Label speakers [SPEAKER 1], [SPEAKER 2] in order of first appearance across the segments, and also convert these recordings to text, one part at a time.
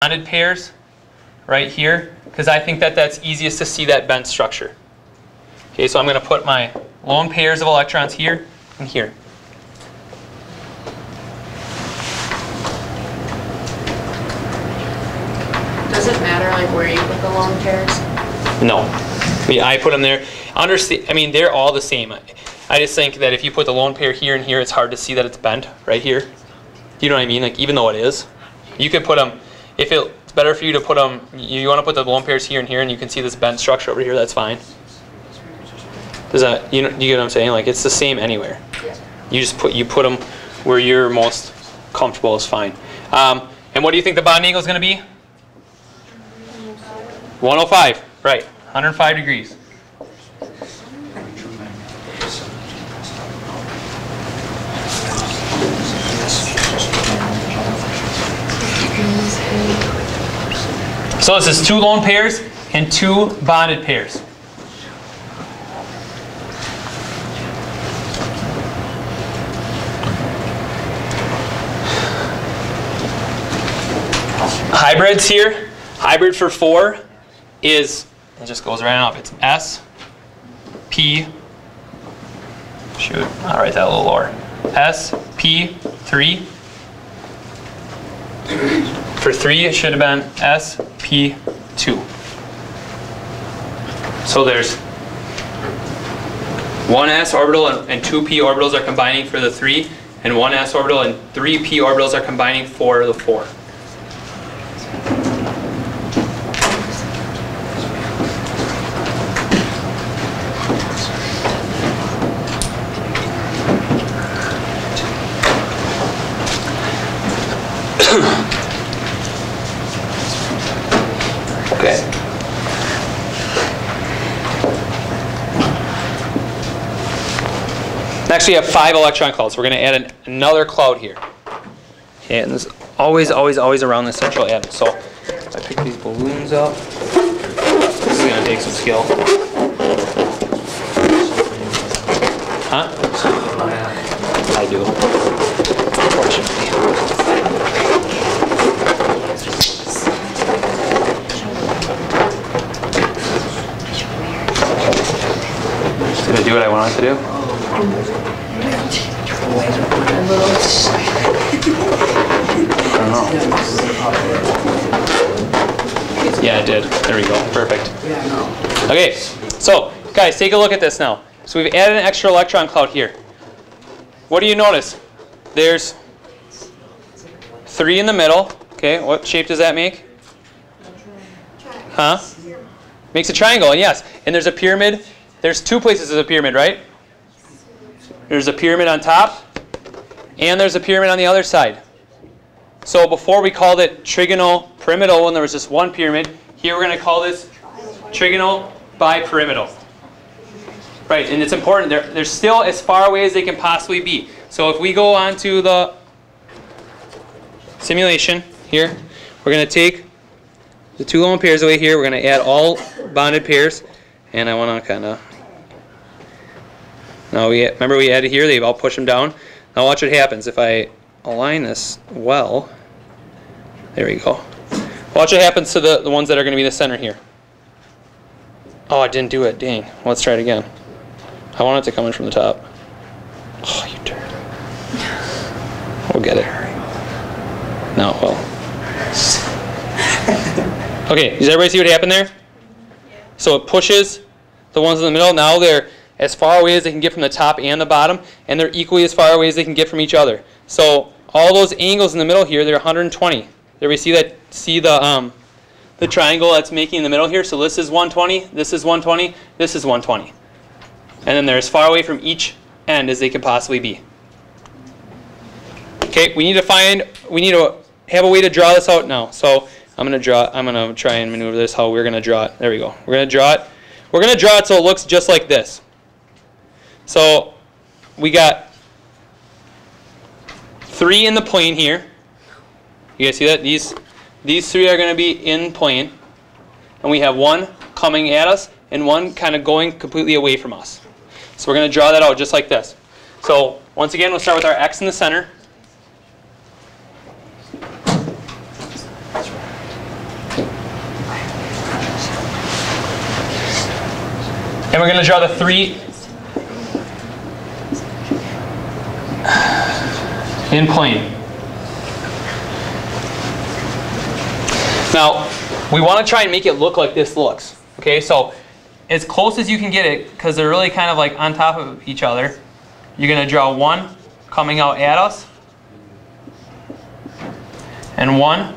[SPEAKER 1] bonded pairs right here, because I think that that's easiest to see that bent structure. Okay, so I'm going to put my lone pairs of electrons here and here.
[SPEAKER 2] Does it matter like where you put the lone pairs?
[SPEAKER 1] No. I put them there. I mean, they're all the same. I just think that if you put the lone pair here and here, it's hard to see that it's bent right here. You know what I mean? Like, even though it is, you could put them, if it's better for you to put them, you want to put the lone pairs here and here, and you can see this bent structure over here, that's fine. Does that, you get what I'm saying? Like, it's the same anywhere. You just put them where you're most comfortable is fine. And what do you think the bond angle is going to be? 105, right, 105 degrees. So this is 2 lone pairs and 2 bonded pairs. Hybrids here, hybrid for 4 is, it just goes right up, it's S, P, shoot, I'll write that a little lower, S, P, 3. For 3, it should have been S, P, 2. So there's 1 S orbital and 2 P orbitals are combining for the 3, and 1 S orbital and 3 P orbitals are combining for the 4. Okay. Next we have 5 electron clouds. We're going to add another cloud here. Okay, and this is always around the central atom. So if I pick these balloons up, this is going to take some skill. Huh? I do. Unfortunately. Did I do what I wanted to do? I don't know. Yeah, it did. There we go. Perfect. Okay, so guys, take a look at this now. So we've added an extra electron cloud here. What do you notice? There's 3 in the middle. Okay, what shape does that make? Huh? Makes a triangle, and yes. And there's a pyramid. There's 2 places there's a pyramid, right? There's a pyramid on top, and there's a pyramid on the other side. So before we called it Trigonal Pyramidal when there was just 1 pyramid. Here we're going to call this Trigonal Bi-Pyramidal. Right, and it's important. They're still as far away as they can possibly be. So if we go on to the simulation here, we're going to take the 2 lone pairs away here. We're going to add all bonded pairs. And I want to kind of, now remember we added here, I'll push them down. Now watch what happens if I align this well. There we go. Watch what happens to the ones that are going to be the center here. Oh, I didn't do it, dang. Let's try it again. I want it to come in from the top. Oh, you turd. We'll get it. No, well. Okay, does everybody see what happened there? So it pushes the ones in the middle. Now they're as far away as they can get from the top and the bottom, and they're equally as far away as they can get from each other. So all those angles in the middle here, they're 120. There we see that. See the triangle that's making in the middle here. So this is 120. This is 120. This is 120. And then they're as far away from each end as they can possibly be. Okay, we need to have a way to draw this out now. So I'm going to try and maneuver this how we're going to draw it. There we go. We're going to draw it. We're going to draw it so it looks just like this. So we got 3 in the plane here. You guys see that? These 3 are going to be in plane. And we have 1 coming at us and 1 kind of going completely away from us. So we're going to draw that out just like this. So once again, we'll start with our X in the center. And we're going to draw the 3 in plane. Now, we want to try and make it look like this looks. Okay, so as close as you can get it, because they're really kind of like on top of each other, you're going to draw 1 coming out at us, and 1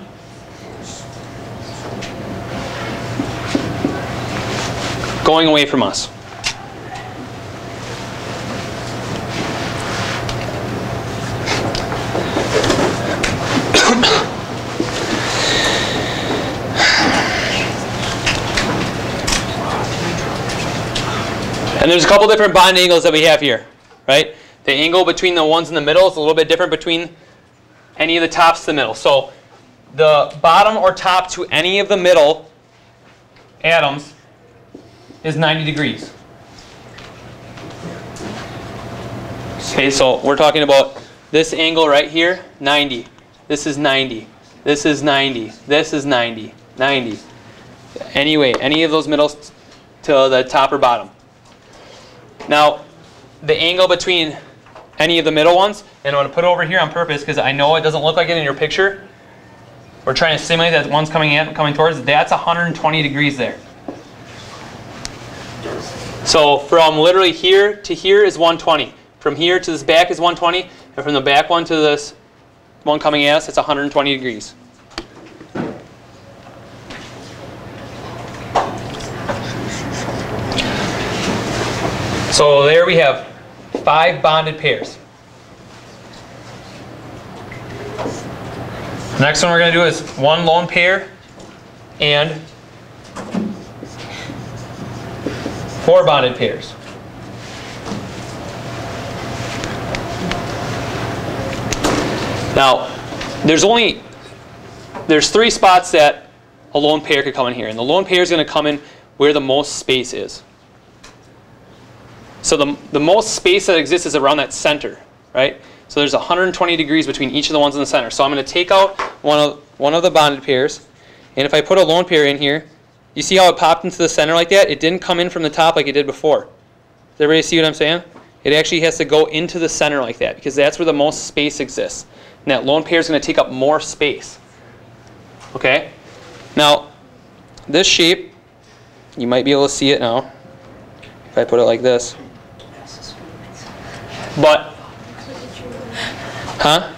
[SPEAKER 1] going away from us. And there's a couple different bond angles that we have here, right? The angle between the ones in the middle is a little bit different between any of the tops to the middle. So the bottom or top to any of the middle atoms is 90 degrees. Okay, so we're talking about this angle right here, 90. This is 90. This is 90. This is 90. 90. Anyway, any of those middles to the top or bottom. Now, the angle between any of the middle ones, and I'm going to put it over here on purpose because I know it doesn't look like it in your picture. We're trying to simulate that one's coming towards. That's 120 degrees there. So from literally here to here is 120. From here to this back is 120, and from the back one to this one coming at us, it's 120 degrees. So there we have 5 bonded pairs. The next one we're going to do is 1 lone pair and 4 bonded pairs. Now, there's 3 spots that a lone pair could come in here, and the lone pair is going to come in where the most space is. So the most space that exists is around that center, right? So there's 120 degrees between each of the ones in the center. So I'm going to take out one of the bonded pairs, and if I put a lone pair in here, you see how it popped into the center like that? It didn't come in from the top like it did before. Does everybody see what I'm saying? It actually has to go into the center like that because that's where the most space exists. And that lone pair is going to take up more space. Okay? Now, this shape, you might be able to see it now if I put it like this. But, huh?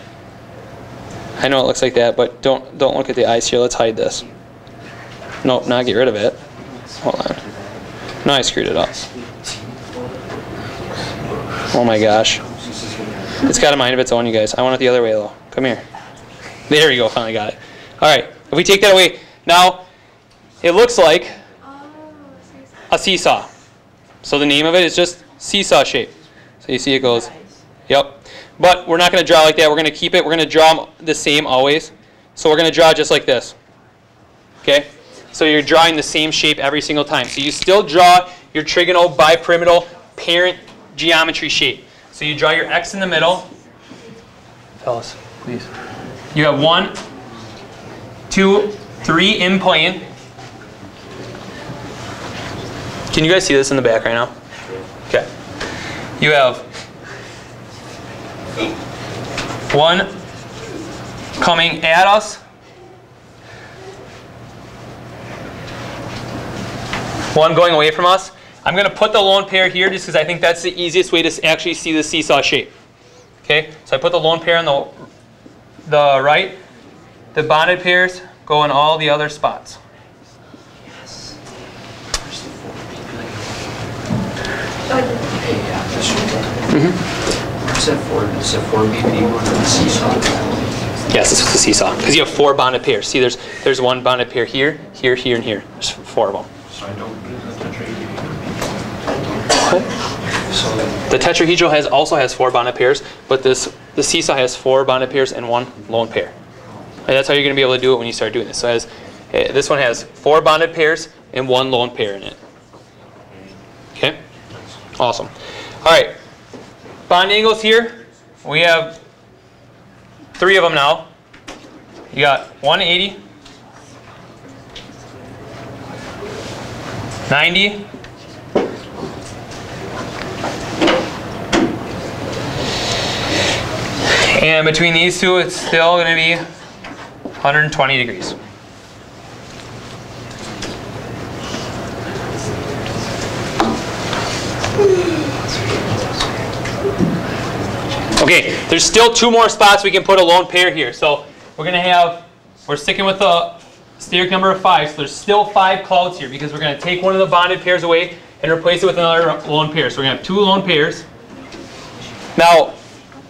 [SPEAKER 1] I know it looks like that, but don't look at the eyes here. Let's hide this. Nope, not get rid of it. Hold on. No, I screwed it up. Oh my gosh. It's got a mind of its own, you guys. I want it the other way, though. Come here. There we go. Finally got it. All right. If we take that away, now it looks like a seesaw. So the name of it is just seesaw shape. So you see it goes. Yep. But we're not going to draw like that. We're going to keep it. We're going to draw the same always. So we're going to draw just like this. Okay? So you're drawing the same shape every single time. So you still draw your trigonal bipyramidal parent geometry shape. So you draw your X in the middle. Fellas, please. You have 1, 2, 3 in plane. Can you guys see this in the back right now? Okay. You have 1 coming at us. 1 going away from us. I'm going to put the lone pair here just because I think that's the easiest way to actually see the seesaw shape. Okay, so I put the lone pair on the right. The bonded pairs go in all the other spots.
[SPEAKER 3] Is that 4 BP going to the seesaw?
[SPEAKER 1] Yes, this is the seesaw because you have 4 bonded pairs. See, there's 1 bonded pair here, here, here, and here. There's 4 of them.
[SPEAKER 3] So I don't put it in the tetrahedral.
[SPEAKER 1] So the tetrahedral also has 4 bonded pairs, but the seesaw has 4 bonded pairs and 1 lone pair. And that's how you're going to be able to do it when you start doing this. So this one has 4 bonded pairs and 1 lone pair in it. Okay? Awesome. All right. Bond angles here. We have 3 of them now. You got 180, 90, And between these two, it's still going to be 120 degrees. Okay, there's still 2 more spots we can put a lone pair here. So we're sticking with the steric number of 5. So there's still 5 clouds here because we're going to take one of the bonded pairs away and replace it with another lone pair. So we're going to have 2 lone pairs. Now,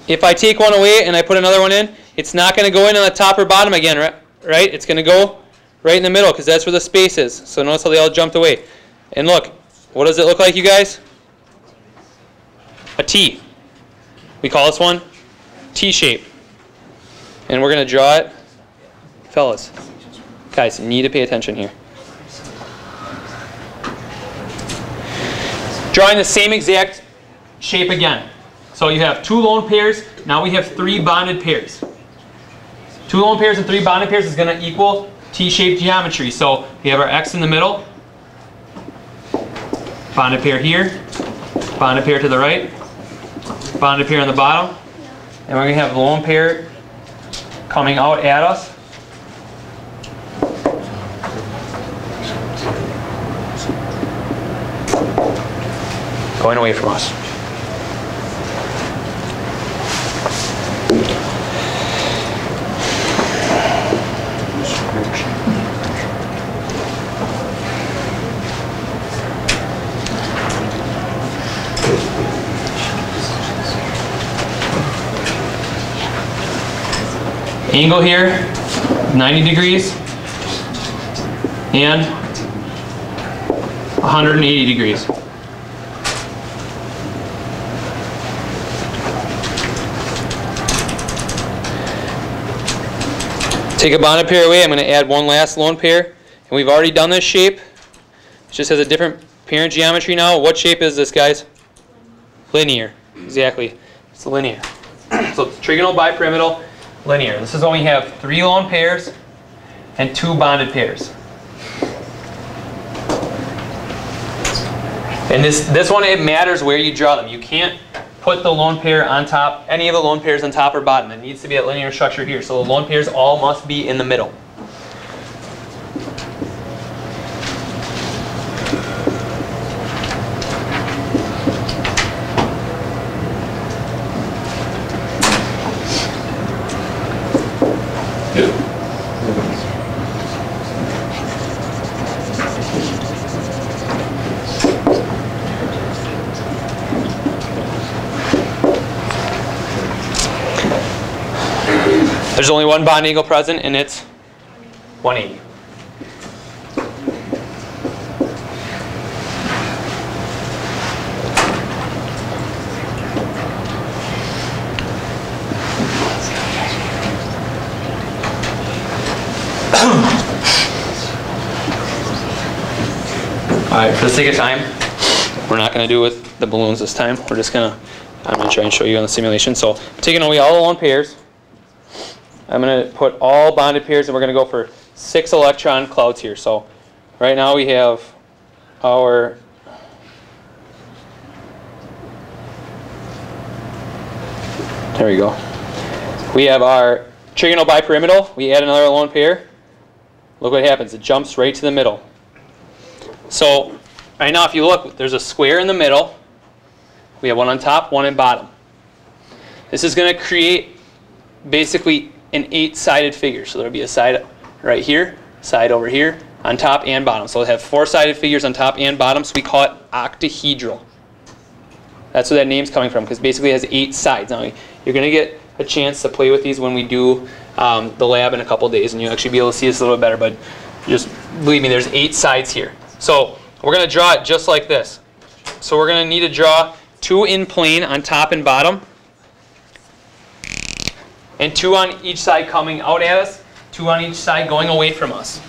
[SPEAKER 1] if I take one away and I put another one in, it's not going to go in on the top or bottom again, right? It's going to go right in the middle because that's where the space is. So notice how they all jumped away. And look, what does it look like, you guys? A T. We call this one T shape. And we're going to draw it. Fellas, guys, you need to pay attention here. Drawing the same exact shape again. So you have 2 lone pairs. Now we have 3 bonded pairs. 2 lone pairs and 3 bonded pairs is going to equal T-shaped geometry. So we have our X in the middle. Bonded pair here. Bonded pair to the right. Bonded pair on the bottom. And we're going to have the lone pair coming out at us. Going away from us. Angle here, 90 degrees and 180 degrees. Take a bonded pair away. I'm going to add one last lone pair. And we've already done this shape. It just has a different parent geometry now. What shape is this, guys? Linear. Exactly. It's linear. So it's trigonal bipyramidal. Linear. This is when we have 3 lone pairs and 2 bonded pairs. And this one, it matters where you draw them. You can't put the lone pair on top, any of the lone pairs on top or bottom. It needs to be a linear structure here. So the lone pairs all must be in the middle. There's only one bond angle present, and it's 180. All right, for the sake of time, we're not going to do it with the balloons this time. I'm going to try and show you on the simulation. So I'm taking away all the lone pairs. I'm going to put all bonded pairs, and we're going to go for 6 electron clouds here. So right now we have our there we go. We have our trigonal bipyramidal. We add another lone pair. Look what happens. It jumps right to the middle. So right now, if you look, there's a square in the middle. We have one on top, one in bottom. This is going to create basically an 8-sided figure. So there'll be a side right here, side over here, on top and bottom. So we'll have 4-sided figures on top and bottom, so we call it octahedral. That's where that name's coming from, because basically it has 8 sides. Now you're going to get a chance to play with these when we do the lab in a couple days, and you'll actually be able to see this a little bit better, but just believe me, there's 8 sides here. So we're going to draw it just like this. So we're going to need to draw 2 in plane on top and bottom, and 2 on each side coming out at us, 2 on each side going away from us.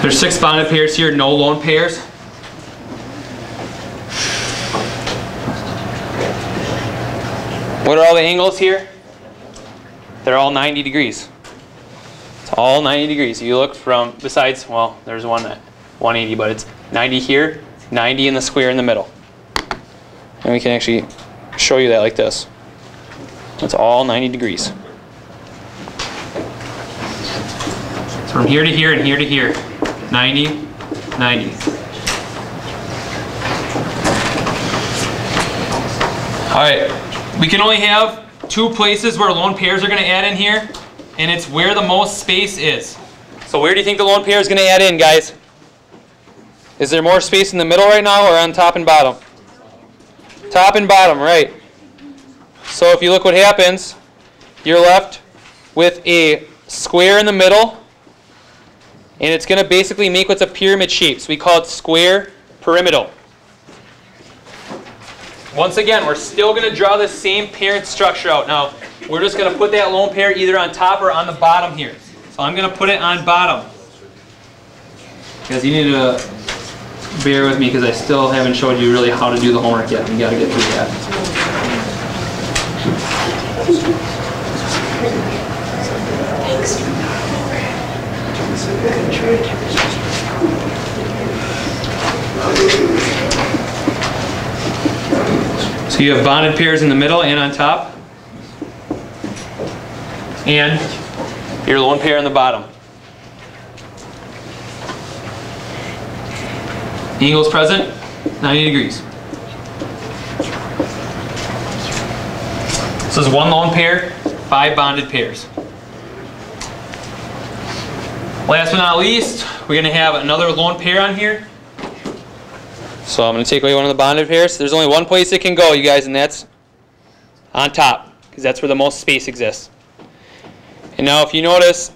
[SPEAKER 1] There's 6 bonded pairs here, no lone pairs. What are all the angles here? They're all 90 degrees. It's all 90 degrees. You look from, besides, well, there's one at 180, but it's 90 here, 90 in the square in the middle. And we can actually show you that like this. It's all 90 degrees. So from here to here and here to here, 90, 90. All right, we can only have 2 places where lone pairs are going to add in here, and it's where the most space is. So where do you think the lone pair is going to add in, guys? Is there more space in the middle right now or on top and bottom? Top and bottom, right. So if you look what happens, you're left with a square in the middle, and it's going to basically make what's a pyramid shape. So we call it square pyramidal. Once again, we're still going to draw the same parent structure out. Now, we're just going to put that lone pair either on top or on the bottom here. So I'm going to put it on bottom. Because you need to bear with me because I still haven't showed you really how to do the homework yet. We got to get through that. So you have bonded pairs in the middle and on top, and your lone pair on the bottom. Angles present, 90 degrees. So this is 1 lone pair, 5 bonded pairs. Last but not least, we're going to have another lone pair on here. So I'm going to take away one of the bonded pairs. There's only one place it can go, you guys, and that's on top, because that's where the most space exists. And now if you notice,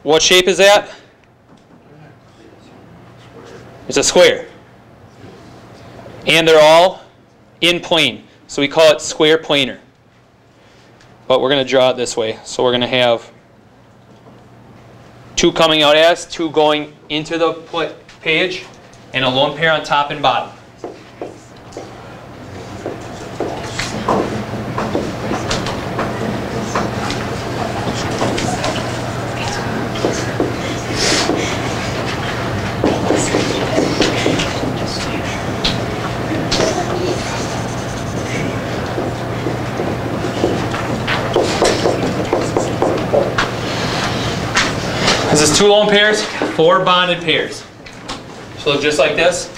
[SPEAKER 1] what shape is that? It's a square. And they're all in plane. So we call it square planar. But we're going to draw it this way. So we're going to have 2 coming out as, 2 going into the page, and a lone pair on top and bottom. This is 2 lone pairs, 4 bonded pairs. So just like this,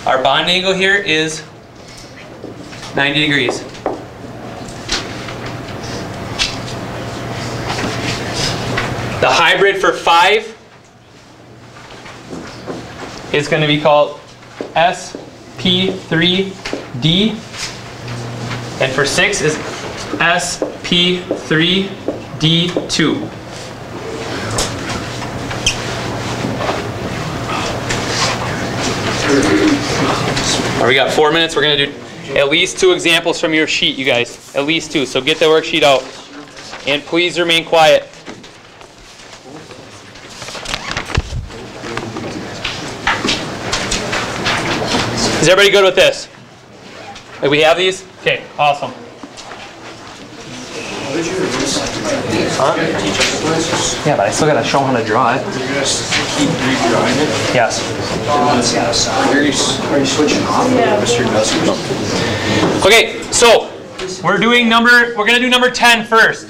[SPEAKER 1] our bond angle here is 90 degrees. The hybrid for 5 is going to be called SP3D, and for 6 is SP3D2. All right, we got 4 minutes. We're going to do at least 2 examples from your sheet, you guys. At least 2. So get the worksheet out. And please remain quiet. Is everybody good with this? Like, we have these? Okay, awesome. Huh? Yeah, but I still got to show them how to draw it.
[SPEAKER 3] You're going to keep redrawing it?
[SPEAKER 1] Yes.
[SPEAKER 3] Are you switching off Mr. Dustin?
[SPEAKER 1] Okay, so we're going to do number 10 first.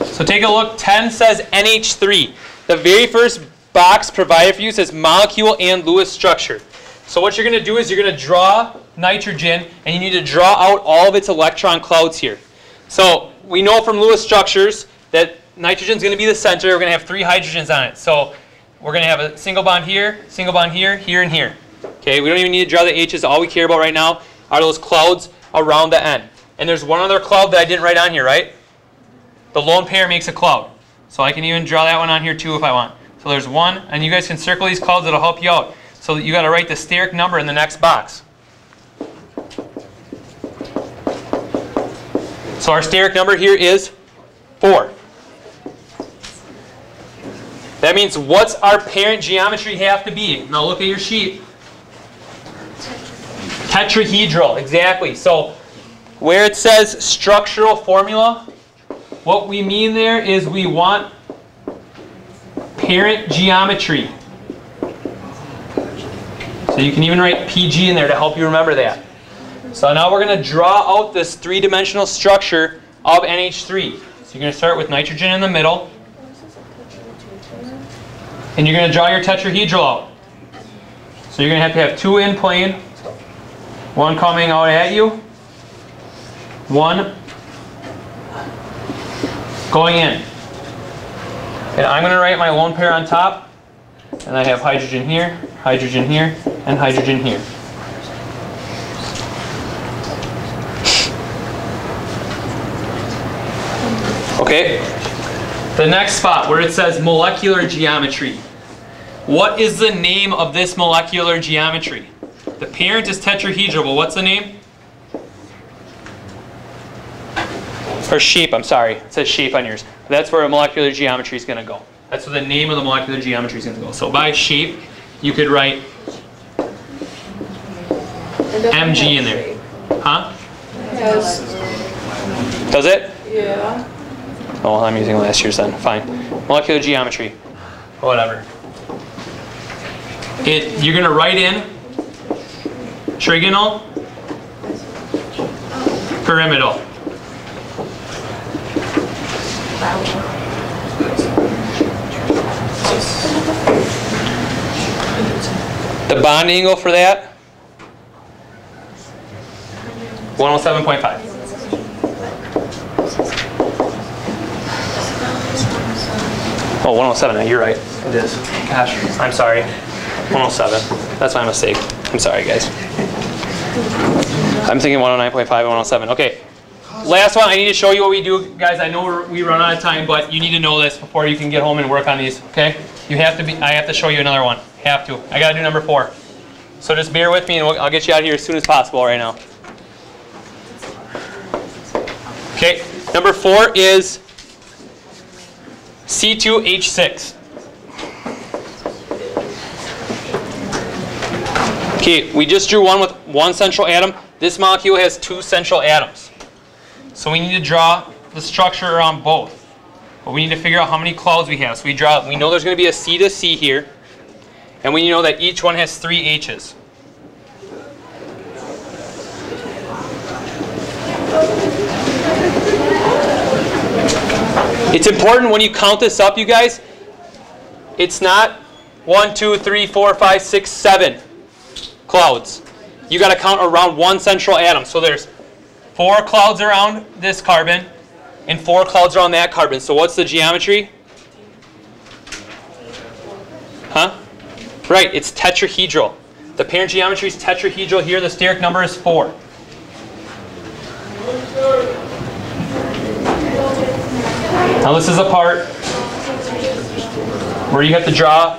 [SPEAKER 1] So take a look. 10 says NH3. The very first box provided for you says molecule and Lewis structure. So what you're going to do is you're going to draw nitrogen, and you need to draw out all of its electron clouds here. So we know from Lewis structures that nitrogen is going to be the center. We're going to have 3 hydrogens on it. So we're going to have a single bond here, here, and here. Okay, we don't even need to draw the H's. All we care about right now are those clouds around the N. And there's one other cloud that I didn't write on here, right? The lone pair makes a cloud. So I can even draw that one on here too if I want. So there's 1, and you guys can circle these clouds. That'll help you out. So you got to write the steric number in the next box. So our steric number here is 4. means what's our parent geometry have to be? Now look at your sheet. Tetrahedral, exactly. So where it says structural formula, what we mean there is we want parent geometry. So you can even write PG in there to help you remember that. So now we're going to draw out this three-dimensional structure of NH3. So you're going to start with nitrogen in the middle. And you're going to draw your tetrahedral out. So you're going to have two in plane. One coming out at you. One going in. And I'm going to write my lone pair on top. And I have hydrogen here, and hydrogen here. Okay? The next spot where it says molecular geometry. What is the name of this molecular geometry? The parent is tetrahedral, but what's the name? Or shape, I'm sorry. It says shape on yours. That's where a molecular geometry is going to go. That's where the name of the molecular geometry is going to go. So by shape, you could write Mg in there. Huh?
[SPEAKER 4] Yes.
[SPEAKER 1] Does it?
[SPEAKER 4] Yeah.
[SPEAKER 1] Oh, I'm using last year's then. Fine. Molecular geometry. Whatever. You're going to write in Trigonal Pyramidal. The bond angle for that? 107.5. Oh, 107. You're right. It is. Gosh, I'm sorry. 107. That's my mistake. I'm sorry, guys. I'm thinking 109.5 and 107. Okay. Last one. I need to show you what we do, guys. I know we run out of time, but you need to know this before you can get home and work on these. Okay? You have to be. I have to show you another one. Have to. I got to do number 4. So just bear with me, and I'll get you out of here as soon as possible right now. Okay. Number 4 is C2H6. Okay, we just drew one with one central atom. This molecule has 2 central atoms. So we need to draw the structure around both. But we need to figure out how many clouds we have. So we know there's going to be a C to C here. And we know that each one has 3 H's. It's important when you count this up, you guys, it's not 1, 2, 3, 4, 5, 6, 7 clouds. You got to count around one central atom. So there's 4 clouds around this carbon and 4 clouds around that carbon. So what's the geometry? Huh? Right, it's tetrahedral. The parent geometry is tetrahedral here. The steric number is 4. Now this is a part where you have to draw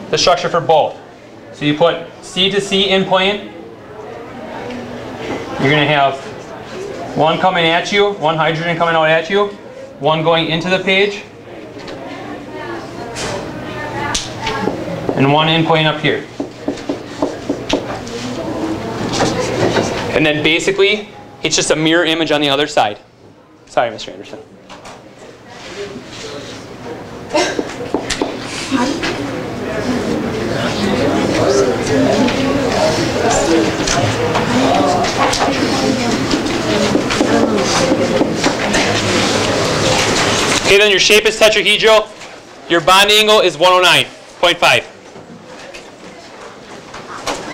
[SPEAKER 1] the structure for both. So you put C to C in plane. You're going to have one coming at you, one hydrogen coming out at you, one going into the page, and one in plane up here. And then basically, it's just a mirror image on the other side. Sorry, Mr. Anderson. Okay, then your shape is tetrahedral. Your bond angle is 109.5.